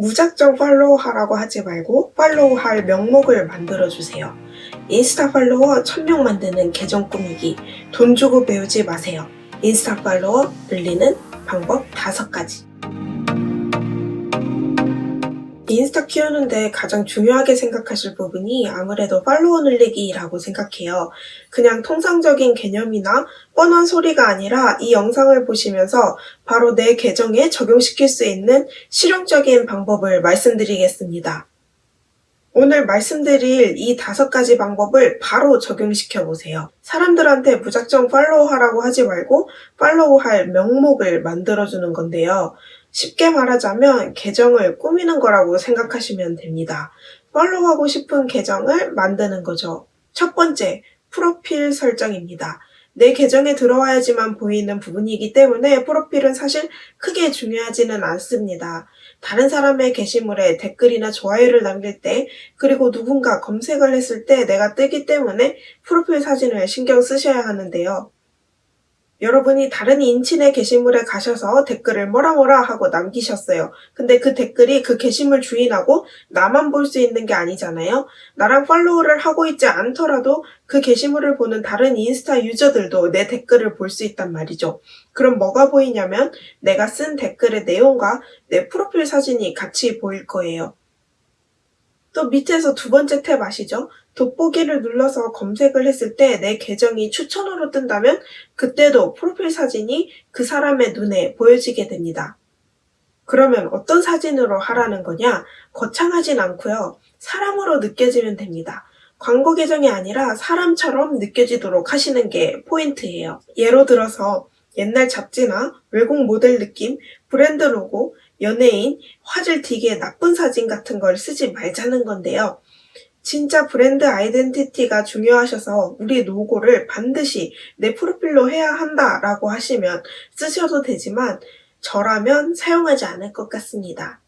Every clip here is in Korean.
무작정 팔로우하라고 하지 말고 팔로우할 명목을 만들어주세요. 인스타 팔로워 1000명 만드는 계정 꾸미기, 돈 주고 배우지 마세요. 인스타 팔로워 늘리는 방법 5가지. 인스타 키우는데 가장 중요하게 생각하실 부분이 아무래도 팔로워 늘리기라고 생각해요. 그냥 통상적인 개념이나 뻔한 소리가 아니라 이 영상을 보시면서 바로 내 계정에 적용시킬 수 있는 실용적인 방법을 말씀드리겠습니다. 오늘 말씀드릴 이 5가지 방법을 바로 적용시켜 보세요. 사람들한테 무작정 팔로우하라고 하지 말고 팔로우할 명목을 만들어주는 건데요. 쉽게 말하자면 계정을 꾸미는 거라고 생각하시면 됩니다. 팔로우하고 싶은 계정을 만드는 거죠. 첫 번째, 프로필 설정입니다. 내 계정에 들어와야지만 보이는 부분이기 때문에 프로필은 사실 크게 중요하지는 않습니다. 다른 사람의 게시물에 댓글이나 좋아요를 남길 때, 그리고 누군가 검색을 했을 때 내가 뜨기 때문에 프로필 사진을 신경 쓰셔야 하는데요. 여러분이 다른 인친의 게시물에 가셔서 댓글을 뭐라 하고 남기셨어요. 근데 그 댓글이 그 게시물 주인하고 나만 볼 수 있는 게 아니잖아요. 나랑 팔로우를 하고 있지 않더라도 그 게시물을 보는 다른 인스타 유저들도 내 댓글을 볼 수 있단 말이죠. 그럼 뭐가 보이냐면 내가 쓴 댓글의 내용과 내 프로필 사진이 같이 보일 거예요. 또 밑에서 2번째 탭 아시죠? 돋보기를 눌러서 검색을 했을 때 내 계정이 추천으로 뜬다면 그때도 프로필 사진이 그 사람의 눈에 보여지게 됩니다. 그러면 어떤 사진으로 하라는 거냐? 거창하진 않고요. 사람으로 느껴지면 됩니다. 광고 계정이 아니라 사람처럼 느껴지도록 하시는 게 포인트예요. 예로 들어서 옛날 잡지나 외국 모델 느낌, 브랜드 로고, 연예인, 화질 되게 나쁜 사진 같은 걸 쓰지 말자는 건데요. 진짜 브랜드 아이덴티티가 중요하셔서 우리 로고를 반드시 내 프로필로 해야 한다라고 하시면 쓰셔도 되지만 저라면 사용하지 않을 것 같습니다.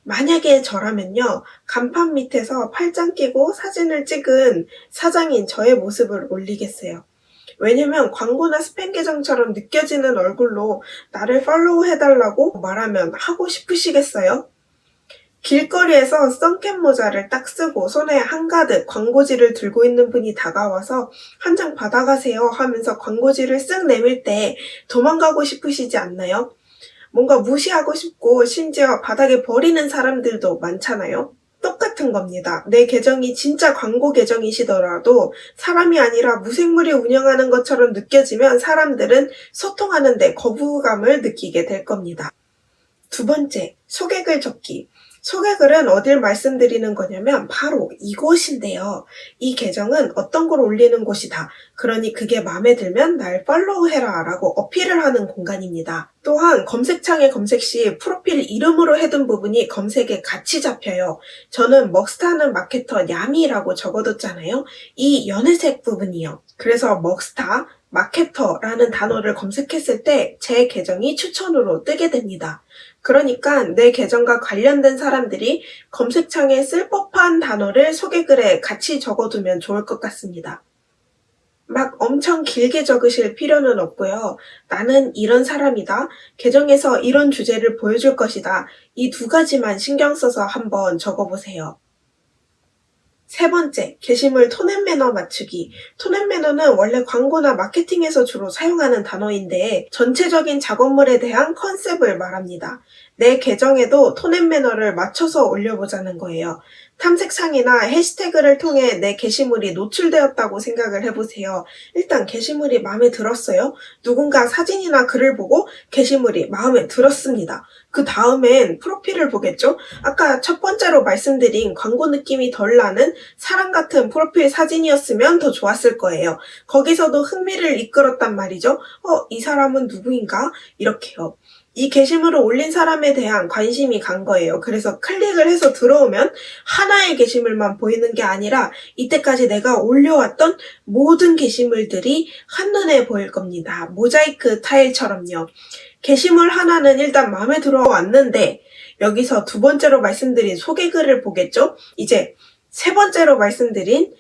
만약에 저라면요, 간판 밑에서 팔짱 끼고 사진을 찍은 사장인 저의 모습을 올리겠어요. 왜냐면 광고나 스팸 계정처럼 느껴지는 얼굴로 나를 팔로우 해달라고 말하면 하고 싶으시겠어요? 길거리에서 선캡 모자를 딱 쓰고 손에 한가득 광고지를 들고 있는 분이 다가와서 한 장 받아가세요 하면서 광고지를 쓱 내밀 때 도망가고 싶으시지 않나요? 뭔가 무시하고 싶고 심지어 바닥에 버리는 사람들도 많잖아요. 똑같은 겁니다. 내 계정이 진짜 광고 계정이시더라도 사람이 아니라 무생물이 운영하는 것처럼 느껴지면 사람들은 소통하는 데 거부감을 느끼게 될 겁니다. 2번째, 소개글 적기. 소개글은 어딜 말씀드리는 거냐면 바로 이곳인데요. 이 계정은 어떤 걸 올리는 곳이다. 그러니 그게 마음에 들면 날 팔로우해라 라고 어필을 하는 공간입니다. 또한 검색창에 검색 시 프로필 이름으로 해둔 부분이 검색에 같이 잡혀요. 저는 먹스타는 마케터 야미라고 적어뒀잖아요. 이 연회색 부분이요. 그래서 먹스타, 마케터라는 단어를 검색했을 때 제 계정이 추천으로 뜨게 됩니다. 그러니까 내 계정과 관련된 사람들이 검색창에 쓸 법한 단어를 소개글에 같이 적어두면 좋을 것 같습니다. 막 엄청 길게 적으실 필요는 없고요. 나는 이런 사람이다. 계정에서 이런 주제를 보여줄 것이다. 이 2가지만 신경 써서 한번 적어보세요. 3번째, 게시물 톤 앤 매너 맞추기. 톤 앤 매너는 원래 광고나 마케팅에서 주로 사용하는 단어인데 전체적인 작업물에 대한 컨셉을 말합니다. 내 계정에도 톤 앤 매너를 맞춰서 올려보자는 거예요. 탐색창이나 해시태그를 통해 내 게시물이 노출되었다고 생각을 해보세요. 일단 게시물이 마음에 들었어요. 누군가 사진이나 글을 보고 게시물이 마음에 들었습니다. 그 다음엔 프로필을 보겠죠? 아까 첫 번째로 말씀드린 광고 느낌이 덜 나는 사람 같은 프로필 사진이었으면 더 좋았을 거예요. 거기서도 흥미를 이끌었단 말이죠. 이 사람은 누구인가? 이렇게요. 이 게시물을 올린 사람에 대한 관심이 간 거예요. 그래서 클릭을 해서 들어오면 하나의 게시물만 보이는 게 아니라 이때까지 내가 올려왔던 모든 게시물들이 한눈에 보일 겁니다. 모자이크 타일처럼요. 게시물 하나는 일단 마음에 들어왔는데 여기서 2번째로 말씀드린 소개글을 보겠죠? 이제 3번째로 말씀드린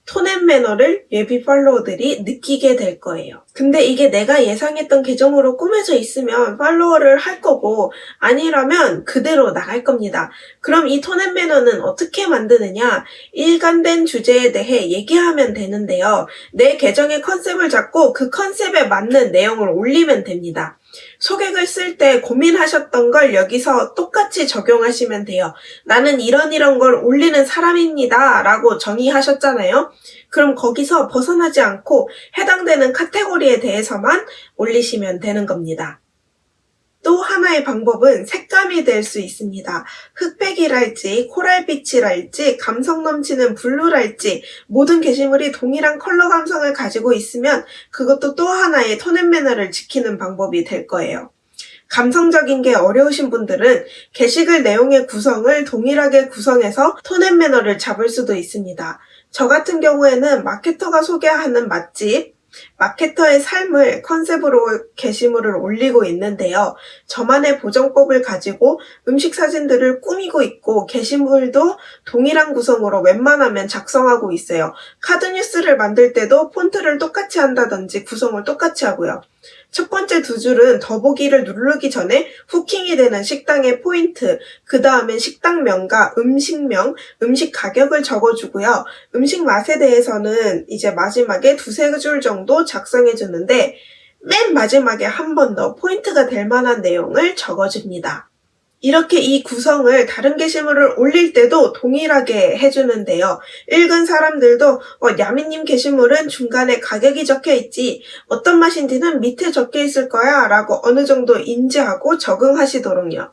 톤 앤 매너를 예비 팔로워들이 느끼게 될 거예요. 근데 이게 내가 예상했던 계정으로 꾸며져 있으면 팔로워를 할 거고 아니라면 그대로 나갈 겁니다. 그럼 이 톤 앤 매너는 어떻게 만드느냐? 일관된 주제에 대해 얘기하면 되는데요. 내 계정의 컨셉을 잡고 그 컨셉에 맞는 내용을 올리면 됩니다. 소개글 쓸 때 고민하셨던 걸 여기서 똑같이 적용하시면 돼요. 나는 이런 걸 올리는 사람입니다 라고 정의하셨잖아요. 그럼 거기서 벗어나지 않고 해당되는 카테고리에 대해서만 올리시면 되는 겁니다. 또 하나의 방법은 색감이 될 수 있습니다. 흑백이랄지 코랄빛이랄지 감성 넘치는 블루랄지 모든 게시물이 동일한 컬러 감성을 가지고 있으면 그것도 또 하나의 톤 앤 매너를 지키는 방법이 될 거예요. 감성적인 게 어려우신 분들은 게시글 내용의 구성을 동일하게 구성해서 톤 앤 매너를 잡을 수도 있습니다. 저 같은 경우에는 마케터가 소개하는 맛집, 마케터의 삶을 컨셉으로 게시물을 올리고 있는데요. 저만의 보정법을 가지고 음식 사진들을 꾸미고 있고 게시물도 동일한 구성으로 웬만하면 작성하고 있어요. 카드 뉴스를 만들 때도 폰트를 똑같이 한다든지 구성을 똑같이 하고요. 첫 번째 두 줄은 더보기를 누르기 전에 후킹이 되는 식당의 포인트, 그 다음엔 식당명과 음식명, 음식 가격을 적어주고요. 음식 맛에 대해서는 이제 마지막에 두세 줄 정도 작성해주는데 맨 마지막에 한 번 더 포인트가 될 만한 내용을 적어줍니다. 이렇게 이 구성을 다른 게시물을 올릴 때도 동일하게 해주는데요. 읽은 사람들도 야미님 게시물은 중간에 가격이 적혀있지 어떤 맛인지는 밑에 적혀있을 거야 라고 어느 정도 인지하고 적응하시도록요.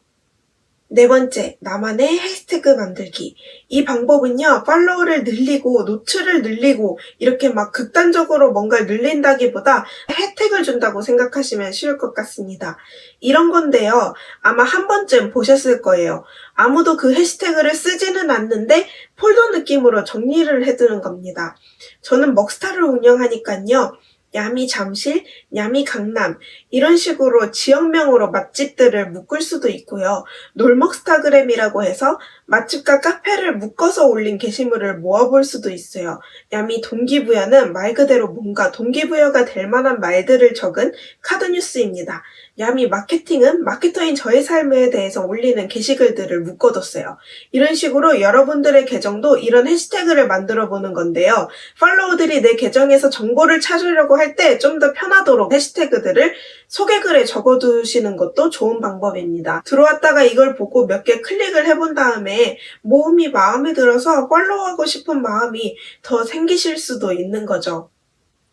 네 번째, 나만의 해시태그 만들기. 이 방법은요, 팔로워를 늘리고 노출을 늘리고 이렇게 막 극단적으로 뭔가를 늘린다기보다 혜택을 준다고 생각하시면 쉬울 것 같습니다. 이런 건데요, 아마 한 번쯤 보셨을 거예요. 아무도 그 해시태그를 쓰지는 않는데 폴더 느낌으로 정리를 해두는 겁니다. 저는 먹스타를 운영하니까요. 야미 잠실, 야미 강남 이런 식으로 지역명으로 맛집들을 묶을 수도 있고요. 놀먹스타그램이라고 해서 맛집과 카페를 묶어서 올린 게시물을 모아볼 수도 있어요. 야미 동기부여는 말 그대로 뭔가 동기부여가 될 만한 말들을 적은 카드뉴스입니다. 야미 마케팅은 마케터인 저의 삶에 대해서 올리는 게시글들을 묶어뒀어요. 이런 식으로 여러분들의 계정도 이런 해시태그를 만들어 보는 건데요. 팔로워들이 내 계정에서 정보를 찾으려고 할 때 좀 더 편하도록 해시태그들을 소개글에 적어두시는 것도 좋은 방법입니다. 들어왔다가 이걸 보고 몇 개 클릭을 해본 다음에 모음이 마음에 들어서 팔로우하고 싶은 마음이 더 생기실 수도 있는 거죠.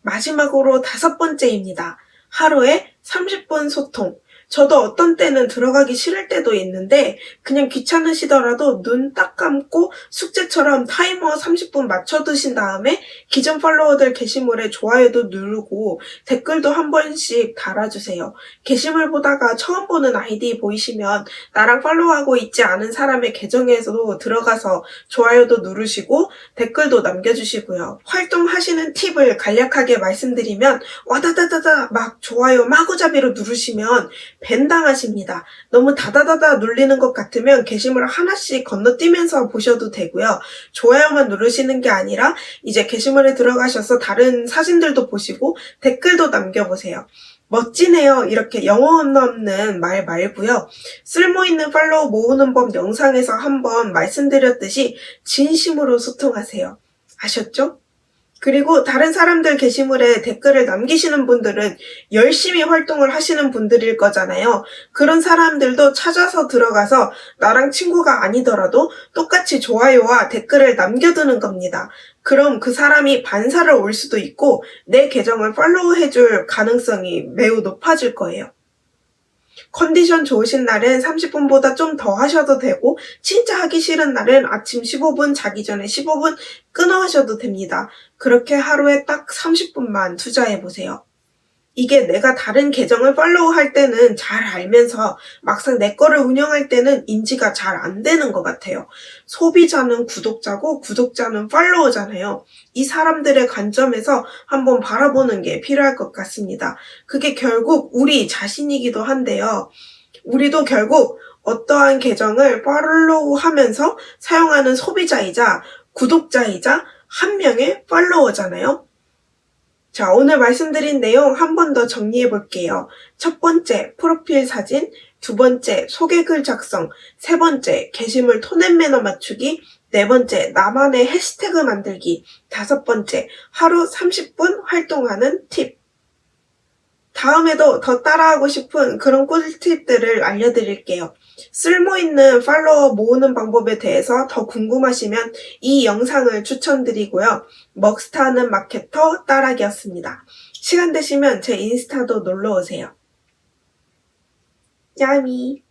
마지막으로 5번째입니다. 하루에 30분 소통. 저도 어떤 때는 들어가기 싫을 때도 있는데 그냥 귀찮으시더라도 눈 딱 감고 숙제처럼 타이머 30분 맞춰두신 다음에 기존 팔로워들 게시물에 좋아요도 누르고 댓글도 한 번씩 달아주세요. 게시물 보다가 처음 보는 아이디 보이시면 나랑 팔로우하고 있지 않은 사람의 계정에서도 들어가서 좋아요도 누르시고 댓글도 남겨주시고요. 활동하시는 팁을 간략하게 말씀드리면 와다다다다 막 좋아요 마구잡이로 누르시면 밴당하십니다. 너무 다다다다 눌리는 것 같으면 게시물 하나씩 건너뛰면서 보셔도 되고요. 좋아요만 누르시는 게 아니라 이제 게시물에 들어가셔서 다른 사진들도 보시고 댓글도 남겨보세요. 멋지네요. 이렇게 영어 없는 말 말고요. 쓸모있는 팔로워 모으는 법 영상에서 한번 말씀드렸듯이 진심으로 소통하세요. 아셨죠? 그리고 다른 사람들 게시물에 댓글을 남기시는 분들은 열심히 활동을 하시는 분들일 거잖아요. 그런 사람들도 찾아서 들어가서 나랑 친구가 아니더라도 똑같이 좋아요와 댓글을 남겨두는 겁니다. 그럼 그 사람이 반사를 올 수도 있고 내 계정을 팔로우 해줄 가능성이 매우 높아질 거예요. 컨디션 좋으신 날은 30분보다 좀 더 하셔도 되고 진짜 하기 싫은 날은 아침 15분, 자기 전에 15분 끊어 하셔도 됩니다. 그렇게 하루에 딱 30분만 투자해보세요. 이게 내가 다른 계정을 팔로우 할 때는 잘 알면서 막상 내 거를 운영할 때는 인지가 잘 안 되는 것 같아요. 소비자는 구독자고 구독자는 팔로워잖아요. 이 사람들의 관점에서 한번 바라보는 게 필요할 것 같습니다. 그게 결국 우리 자신이기도 한데요. 우리도 결국 어떠한 계정을 팔로우하면서 사용하는 소비자이자 구독자이자 한 명의 팔로워잖아요. 자, 오늘 말씀드린 내용 한 번 더 정리해 볼게요. 첫 번째, 프로필 사진. 두 번째, 소개글 작성. 세 번째, 게시물 톤 앤 매너 맞추기. 네 번째, 나만의 해시태그 만들기. 다섯 번째, 하루 30분 활동하는 팁. 다음에도 더 따라하고 싶은 그런 꿀팁들을 알려드릴게요. 쓸모있는 팔로워 모으는 방법에 대해서 더 궁금하시면 이 영상을 추천드리고요. 먹스타하는 마케터 따라기였습니다. 시간 되시면 제 인스타도 놀러오세요. 야미!